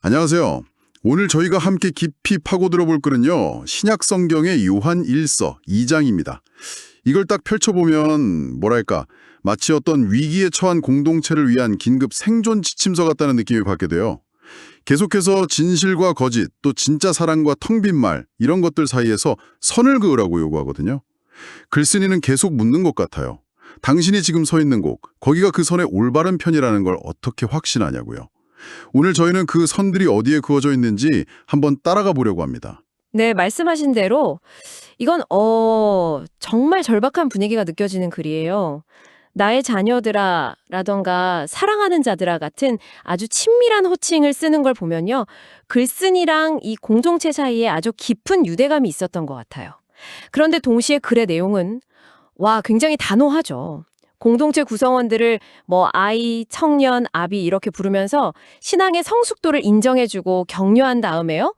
안녕하세요. 오늘 저희가 함께 깊이 파고들어 볼 글은요. 신약 성경의 요한 1서 2장입니다. 이걸 딱 펼쳐보면 뭐랄까 마치 어떤 위기에 처한 공동체를 위한 긴급 생존 지침서 같다는 느낌을 받게 돼요. 계속해서 진실과 거짓, 또 진짜 사랑과 텅 빈 말 이런 것들 사이에서 선을 그으라고 요구하거든요. 글쓴이는 계속 묻는 것 같아요. 당신이 지금 서 있는 곳, 거기가 그 선의 올바른 편이라는 걸 어떻게 확신하냐고요. 오늘 저희는 그 선들이 어디에 그어져 있는지 한번 따라가 보려고 합니다. 네, 말씀하신 대로 이건 정말 절박한 분위기가 느껴지는 글이에요. 나의 자녀들아 라던가 사랑하는 자들아 같은 아주 친밀한 호칭을 쓰는 걸 보면요. 글쓴이랑 이 공동체 사이에 아주 깊은 유대감이 있었던 것 같아요. 그런데 동시에 글의 내용은 굉장히 단호하죠. 공동체 구성원들을 아이, 청년, 아비 이렇게 부르면서 신앙의 성숙도를 인정해주고 격려한 다음에요.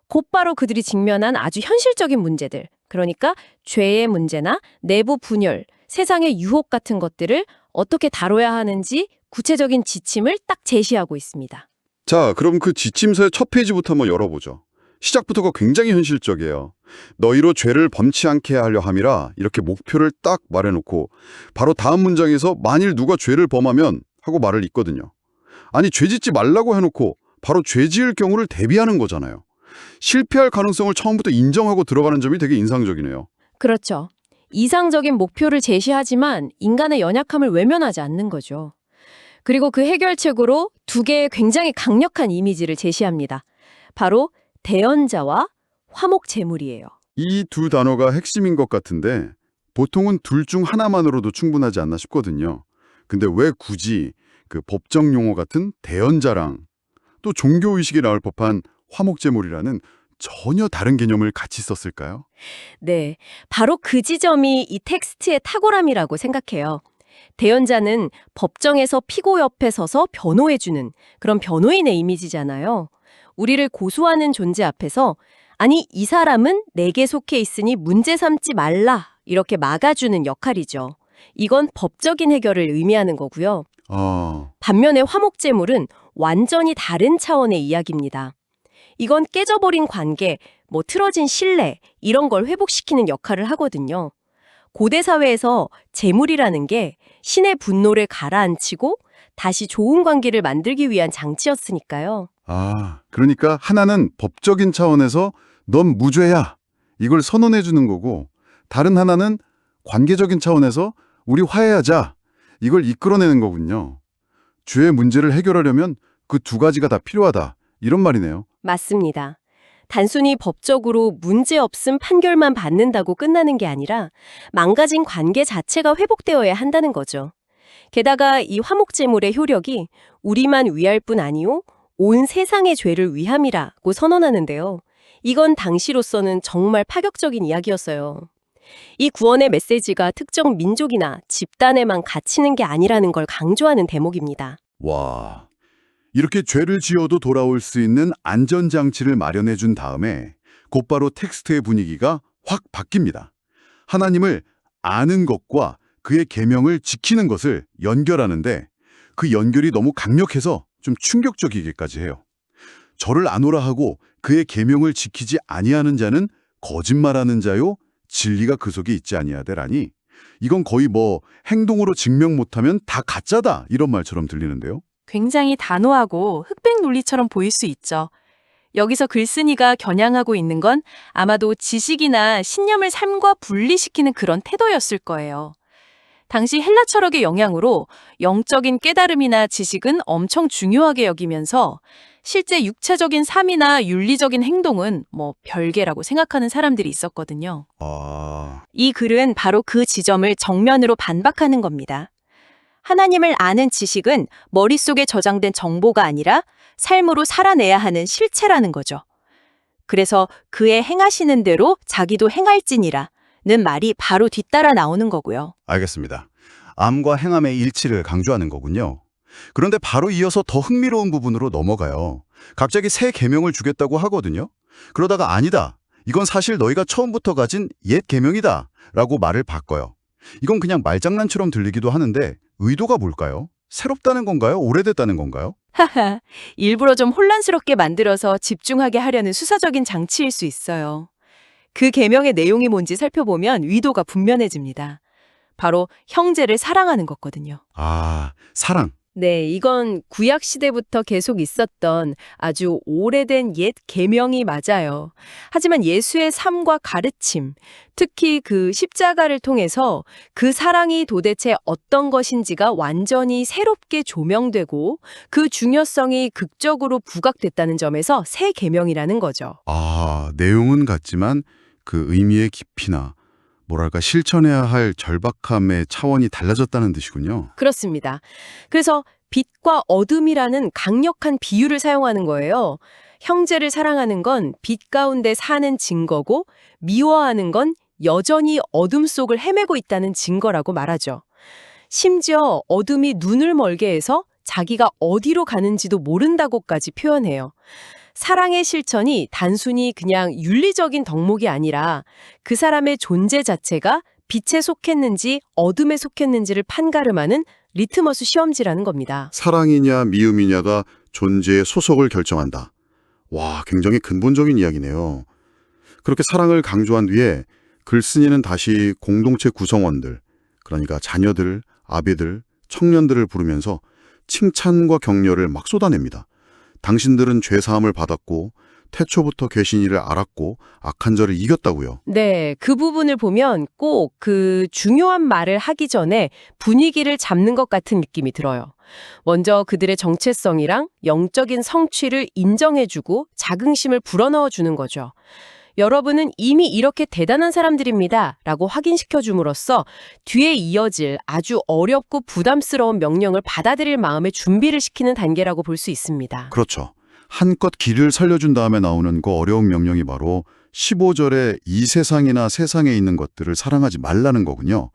곧바로 그들이 직면한 아주 현실적인 문제들, 그러니까 죄의 문제나 내부 분열, 세상의 유혹 같은 것들을 어떻게 다뤄야 하는지 구체적인 지침을 딱 제시하고 있습니다. 자, 그럼 그 지침서의 첫 페이지부터 한번 열어보죠. 시작부터가 굉장히 현실적이에요. 너희로 죄를 범치 않게 하려 함이라 이렇게 목표를 딱 말해놓고 바로 다음 문장에서 만일 누가 죄를 범하면 하고 말을 잇거든요. 아니, 죄 짓지 말라고 해놓고 바로 죄 지을 경우를 대비하는 거잖아요. 실패할 가능성을 처음부터 인정하고 들어가는 점이 되게 인상적이네요. 그렇죠. 이상적인 목표를 제시하지만 인간의 연약함을 외면하지 않는 거죠. 그리고 그 해결책으로 두 개의 굉장히 강력한 이미지를 제시합니다. 바로 대언자와 화목제물이에요. 이 두 단어가 핵심인 것 같은데 보통은 둘 중 하나만으로도 충분하지 않나 싶거든요. 근데 왜 굳이 그 법정 용어 같은 대언자랑 또 종교의식이 나올 법한 화목제물이라는 전혀 다른 개념을 같이 썼을까요? 네, 바로 그 지점이 이 텍스트의 탁월함이라고 생각해요. 대언자는 법정에서 피고 옆에 서서 변호해주는 그런 변호인의 이미지잖아요. 우리를 고소하는 존재 앞에서 아니, 이 사람은 내게 속해 있으니 문제 삼지 말라 이렇게 막아주는 역할이죠. 이건 법적인 해결을 의미하는 거고요. 반면에 화목제물은 완전히 다른 차원의 이야기입니다. 이건 깨져버린 관계, 틀어진 신뢰 이런 걸 회복시키는 역할을 하거든요. 고대 사회에서 제물이라는 게 신의 분노를 가라앉히고 다시 좋은 관계를 만들기 위한 장치였으니까요. 그러니까 하나는 법적인 차원에서 넌 무죄야 이걸 선언해 주는 거고 다른 하나는 관계적인 차원에서 우리 화해하자 이걸 이끌어내는 거군요. 죄의 문제를 해결하려면 그 두 가지가 다 필요하다 이런 말이네요. 맞습니다. 단순히 법적으로 문제없음 판결만 받는다고 끝나는 게 아니라 망가진 관계 자체가 회복되어야 한다는 거죠. 게다가 이 화목제물의 효력이 우리만 위할 뿐 아니오 온 세상의 죄를 위함이라고 선언하는데요. 이건 당시로서는 정말 파격적인 이야기였어요. 이 구원의 메시지가 특정 민족이나 집단에만 갇히는 게 아니라는 걸 강조하는 대목입니다. 와, 이렇게 죄를 지어도 돌아올 수 있는 안전장치를 마련해 준 다음에 곧바로 텍스트의 분위기가 확 바뀝니다. 하나님을 아는 것과 그의 계명을 지키는 것을 연결하는데 그 연결이 너무 강력해서 좀 충격적이기까지 해요. 저를 아노라 하고 그의 계명을 지키지 아니하는 자는 거짓말하는 자요 진리가 그 속에 있지 아니하되라니 이건 거의 행동으로 증명 못하면 다 가짜다 이런 말처럼 들리는데요. 굉장히 단호하고 흑백 논리처럼 보일 수 있죠. 여기서 글쓴이가 겨냥하고 있는 건 아마도 지식이나 신념을 삶과 분리시키는 그런 태도였을 거예요. 당시 헬라 철학의 영향으로 영적인 깨달음이나 지식은 엄청 중요하게 여기면서 실제 육체적인 삶이나 윤리적인 행동은 별개라고 생각하는 사람들이 있었거든요. 이 글은 바로 그 지점을 정면으로 반박하는 겁니다. 하나님을 아는 지식은 머릿속에 저장된 정보가 아니라 삶으로 살아내야 하는 실체라는 거죠. 그래서 그의 행하시는 대로 자기도 행할지니라 는 말이 바로 뒤따라 나오는 거고요. 알겠습니다. 암과 행함의 일치를 강조하는 거군요. 그런데 바로 이어서 더 흥미로운 부분으로 넘어가요. 갑자기 새 계명을 주겠다고 하거든요. 그러다가 아니다. 이건 사실 너희가 처음부터 가진 옛 계명이다 라고 말을 바꿔요. 이건 그냥 말장난처럼 들리기도 하는데 의도가 뭘까요? 새롭다는 건가요? 오래됐다는 건가요? 하하, 일부러 좀 혼란스럽게 만들어서 집중하게 하려는 수사적인 장치일 수 있어요. 그 계명의 내용이 뭔지 살펴보면 의도가 분명해집니다. 바로 형제를 사랑하는 거거든요. 아, 사랑. 네, 이건 구약 시대부터 계속 있었던 아주 오래된 옛 계명이 맞아요. 하지만 예수의 삶과 가르침, 특히 그 십자가를 통해서 그 사랑이 도대체 어떤 것인지가 완전히 새롭게 조명되고 그 중요성이 극적으로 부각됐다는 점에서 새 계명이라는 거죠. 아, 내용은 같지만 그 의미의 깊이나 뭐랄까 실천해야 할 절박함의 차원이 달라졌다는 뜻이군요. 그렇습니다. 그래서 빛과 어둠이라는 강력한 비유를 사용하는 거예요. 형제를 사랑하는 건 빛 가운데 사는 증거고 미워하는 건 여전히 어둠 속을 헤매고 있다는 증거라고 말하죠. 심지어 어둠이 눈을 멀게 해서 자기가 어디로 가는지도 모른다고까지 표현해요. 사랑의 실천이 단순히 그냥 윤리적인 덕목이 아니라 그 사람의 존재 자체가 빛에 속했는지 어둠에 속했는지를 판가름하는 리트머스 시험지라는 겁니다. 사랑이냐 미움이냐가 존재의 소속을 결정한다. 와, 굉장히 근본적인 이야기네요. 그렇게 사랑을 강조한 뒤에 글쓴이는 다시 공동체 구성원들, 그러니까 자녀들, 아비들, 청년들을 부르면서 칭찬과 격려를 막 쏟아냅니다. 당신들은 죄사함을 받았고 태초부터 계신 이를 알았고 악한 자를 이겼다고요. 네, 그 부분을 보면 꼭 그 중요한 말을 하기 전에 분위기를 잡는 것 같은 느낌이 들어요. 먼저 그들의 정체성이랑 영적인 성취를 인정해주고 자긍심을 불어넣어주는 거죠. 여러분은 이미 이렇게 대단한 사람들입니다. 라고 확인시켜줌으로써 뒤에 이어질 아주 어렵고 부담스러운 명령을 받아들일 마음의 준비를 시키는 단계라고 볼 수 있습니다. 그렇죠. 한껏 길을 살려준 다음에 나오는 그 어려운 명령이 바로 15절에 이 세상이나 세상에 있는 것들을 사랑하지 말라는 거군요.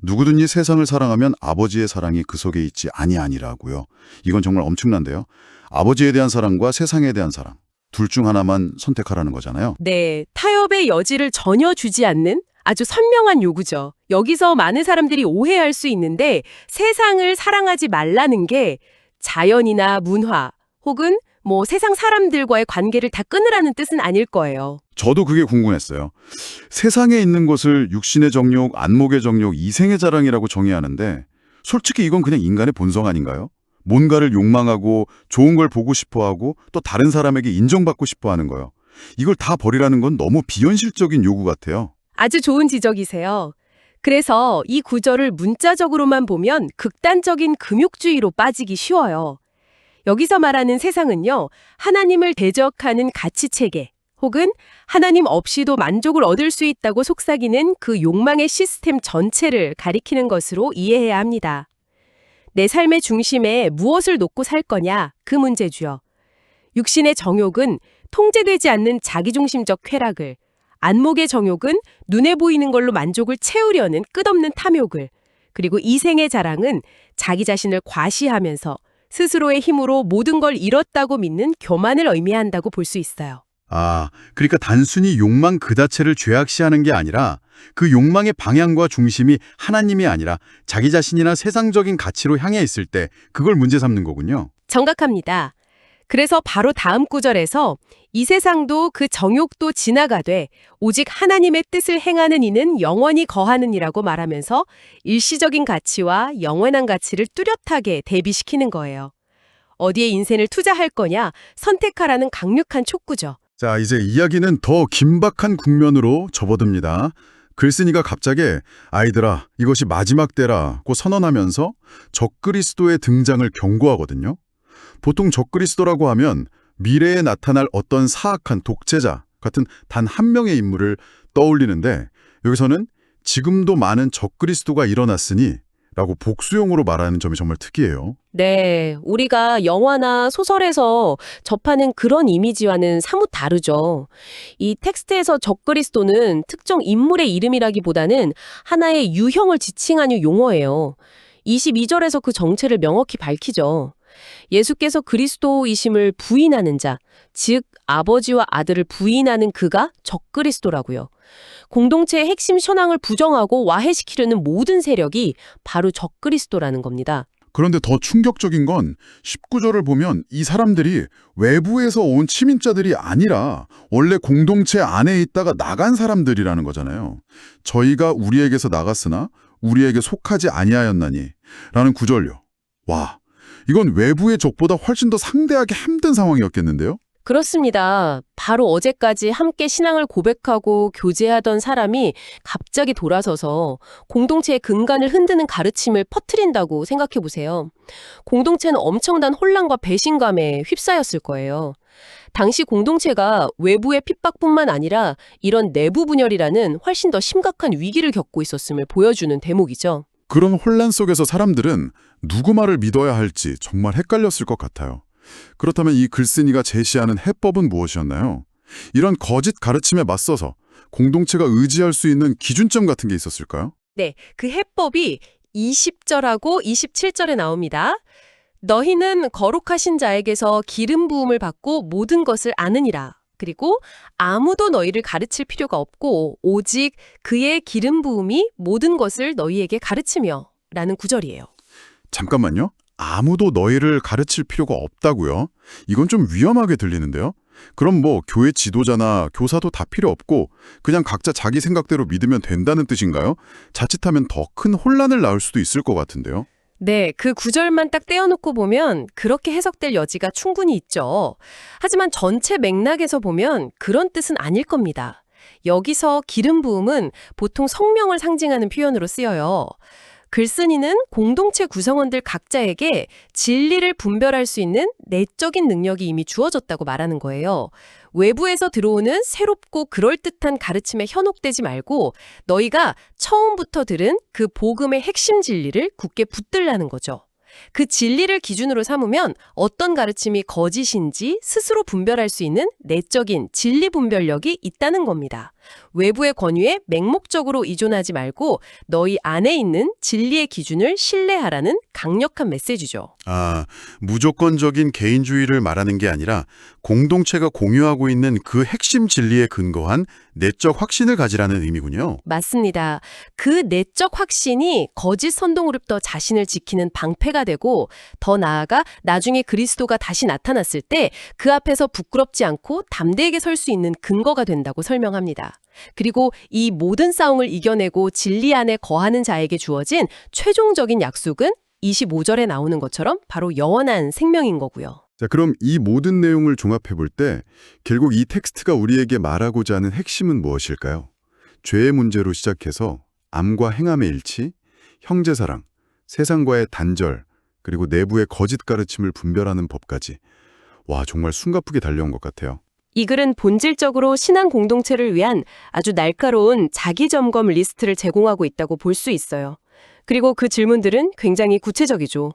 누구든지 세상을 사랑하면 아버지의 사랑이 그 속에 있지 아니하니라고요. 이건 정말 엄청난데요. 아버지에 대한 사랑과 세상에 대한 사랑. 둘 중 하나만 선택하라는 거잖아요. 네, 타협의 여지를 전혀 주지 않는 아주 선명한 요구죠. 여기서 많은 사람들이 오해할 수 있는데 세상을 사랑하지 말라는 게 자연이나 문화 혹은 세상 사람들과의 관계를 다 끊으라는 뜻은 아닐 거예요. 저도 그게 궁금했어요. 세상에 있는 것을 육신의 정욕, 안목의 정욕, 이생의 자랑이라고 정의하는데 솔직히 이건 그냥 인간의 본성 아닌가요? 뭔가를 욕망하고 좋은 걸 보고 싶어하고 또 다른 사람에게 인정받고 싶어하는 거요. 이걸 다 버리라는 건 너무 비현실적인 요구 같아요. 아주 좋은 지적이세요. 그래서 이 구절을 문자적으로만 보면 극단적인 금욕주의로 빠지기 쉬워요. 여기서 말하는 세상은요, 하나님을 대적하는 가치체계 혹은 하나님 없이도 만족을 얻을 수 있다고 속삭이는 그 욕망의 시스템 전체를 가리키는 것으로 이해해야 합니다. 내 삶의 중심에 무엇을 놓고 살 거냐, 그 문제죠. 육신의 정욕은 통제되지 않는 자기중심적 쾌락을, 안목의 정욕은 눈에 보이는 걸로 만족을 채우려는 끝없는 탐욕을, 그리고 이생의 자랑은 자기 자신을 과시하면서 스스로의 힘으로 모든 걸 잃었다고 믿는 교만을 의미한다고 볼 수 있어요. 아, 그러니까 단순히 욕망 그 자체를 죄악시하는 게 아니라 그 욕망의 방향과 중심이 하나님이 아니라 자기 자신이나 세상적인 가치로 향해 있을 때 그걸 문제 삼는 거군요. 정확합니다. 그래서 바로 다음 구절에서 이 세상도 그 정욕도 지나가되 오직 하나님의 뜻을 행하는 이는 영원히 거하는 이라고 말하면서 일시적인 가치와 영원한 가치를 뚜렷하게 대비시키는 거예요. 어디에 인생을 투자할 거냐 선택하라는 강력한 촉구죠. 자, 이제 이야기는 더 긴박한 국면으로 접어듭니다. 글쓴이가 갑자기 아이들아, 이것이 마지막 때라고 선언하면서 적그리스도의 등장을 경고하거든요. 보통 적그리스도라고 하면 미래에 나타날 어떤 사악한 독재자 같은 단 한 명의 인물을 떠올리는데 여기서는 지금도 많은 적그리스도가 일어났으니 라고 복수용으로 말하는 점이 정말 특이해요. 네, 우리가 영화나 소설에서 접하는 그런 이미지와는 사뭇 다르죠. 이 텍스트에서 적그리스도는 특정 인물의 이름이라기보다는 하나의 유형을 지칭하는 용어예요. 22절에서 그 정체를 명확히 밝히죠. 예수께서 그리스도이심을 부인하는 자, 즉 아버지와 아들을 부인하는 그가 적그리스도라고요. 공동체의 핵심 현황을 부정하고 와해시키려는 모든 세력이 바로 적그리스도라는 겁니다. 그런데 더 충격적인 건 19절을 보면 이 사람들이 외부에서 온 침입자들이 아니라 원래 공동체 안에 있다가 나간 사람들이라는 거잖아요. 저희가 우리에게서 나갔으나 우리에게 속하지 아니하였나니 라는 구절요. 와, 이건 외부의 적보다 훨씬 더 상대하기 힘든 상황이었겠는데요? 그렇습니다. 바로 어제까지 함께 신앙을 고백하고 교제하던 사람이 갑자기 돌아서서 공동체의 근간을 흔드는 가르침을 퍼뜨린다고 생각해 보세요. 공동체는 엄청난 혼란과 배신감에 휩싸였을 거예요. 당시 공동체가 외부의 핍박뿐만 아니라 이런 내부 분열이라는 훨씬 더 심각한 위기를 겪고 있었음을 보여주는 대목이죠. 그런 혼란 속에서 사람들은 누구 말을 믿어야 할지 정말 헷갈렸을 것 같아요. 그렇다면 이 글쓴이가 제시하는 해법은 무엇이었나요? 이런 거짓 가르침에 맞서서 공동체가 의지할 수 있는 기준점 같은 게 있었을까요? 네, 그 해법이 20절하고 27절에 나옵니다. 너희는 거룩하신 자에게서 기름 부음을 받고 모든 것을 아느니라. 그리고 아무도 너희를 가르칠 필요가 없고 오직 그의 기름 부음이 모든 것을 너희에게 가르치며 라는 구절이에요. 잠깐만요. 아무도 너희를 가르칠 필요가 없다고요? 이건 좀 위험하게 들리는데요? 그럼 뭐 교회 지도자나 교사도 다 필요 없고 그냥 각자 자기 생각대로 믿으면 된다는 뜻인가요? 자칫하면 더 큰 혼란을 낳을 수도 있을 것 같은데요. 네, 그 구절만 딱 떼어놓고 보면 그렇게 해석될 여지가 충분히 있죠. 하지만 전체 맥락에서 보면 그런 뜻은 아닐 겁니다. 여기서 기름 부음은 보통 성령을 상징하는 표현으로 쓰여요. 글쓴이는 공동체 구성원들 각자에게 진리를 분별할 수 있는 내적인 능력이 이미 주어졌다고 말하는 거예요. 외부에서 들어오는 새롭고 그럴듯한 가르침에 현혹되지 말고 너희가 처음부터 들은 그 복음의 핵심 진리를 굳게 붙들라는 거죠. 그 진리를 기준으로 삼으면 어떤 가르침이 거짓인지 스스로 분별할 수 있는 내적인 진리 분별력이 있다는 겁니다. 외부의 권위에 맹목적으로 의존하지 말고 너희 안에 있는 진리의 기준을 신뢰하라는 강력한 메시지죠. 아, 무조건적인 개인주의를 말하는 게 아니라 공동체가 공유하고 있는 그 핵심 진리에 근거한 내적 확신을 가지라는 의미군요. 맞습니다. 그 내적 확신이 거짓 선동으로부터 자신을 지키는 방패가 되고 더 나아가 나중에 그리스도가 다시 나타났을 때 그 앞에서 부끄럽지 않고 담대하게 설 수 있는 근거가 된다고 설명합니다. 그리고 이 모든 싸움을 이겨내고 진리 안에 거하는 자에게 주어진 최종적인 약속은 25절에 나오는 것처럼 바로 영원한 생명인 거고요. 자, 그럼 이 모든 내용을 종합해 볼 때 결국 이 텍스트가 우리에게 말하고자 하는 핵심은 무엇일까요? 죄의 문제로 시작해서 암과 행함의 일치, 형제사랑, 세상과의 단절, 그리고 내부의 거짓 가르침을 분별하는 법까지. 와, 정말 숨가쁘게 달려온 것 같아요. 이 글은 본질적으로 신앙 공동체를 위한 아주 날카로운 자기 점검 리스트를 제공하고 있다고 볼 수 있어요. 그리고 그 질문들은 굉장히 구체적이죠.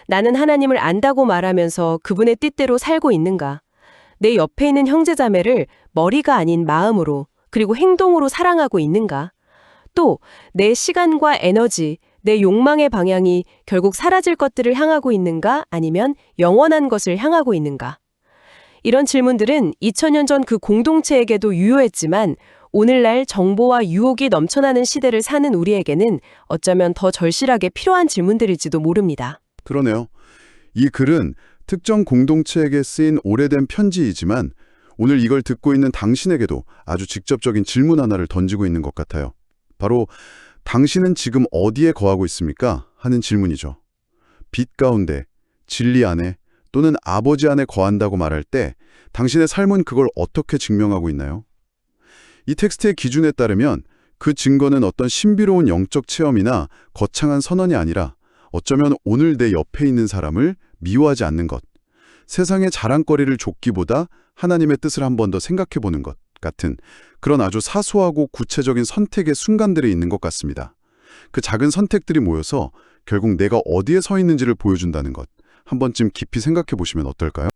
나는 하나님을 안다고 말하면서 그분의 뜻대로 살고 있는가? 내 옆에 있는 형제자매를 머리가 아닌 마음으로 그리고 행동으로 사랑하고 있는가? 또 내 시간과 에너지, 내 욕망의 방향이 결국 사라질 것들을 향하고 있는가? 아니면 영원한 것을 향하고 있는가? 이런 질문들은 2000년 전 그 공동체에게도 유효했지만 오늘날 정보와 유혹이 넘쳐나는 시대를 사는 우리에게는 어쩌면 더 절실하게 필요한 질문들일지도 모릅니다. 그러네요. 이 글은 특정 공동체에게 쓰인 오래된 편지이지만 오늘 이걸 듣고 있는 당신에게도 아주 직접적인 질문 하나를 던지고 있는 것 같아요. 바로 당신은 지금 어디에 거하고 있습니까? 하는 질문이죠. 빛 가운데, 진리 안에 또는 아버지 안에 거한다고 말할 때 당신의 삶은 그걸 어떻게 증명하고 있나요? 이 텍스트의 기준에 따르면 그 증거는 어떤 신비로운 영적 체험이나 거창한 선언이 아니라 어쩌면 오늘 내 옆에 있는 사람을 미워하지 않는 것, 세상의 자랑거리를 좇기보다 하나님의 뜻을 한 번 더 생각해보는 것 같은 그런 아주 사소하고 구체적인 선택의 순간들이 있는 것 같습니다. 그 작은 선택들이 모여서 결국 내가 어디에 서 있는지를 보여준다는 것, 한 번쯤 깊이 생각해 보시면 어떨까요?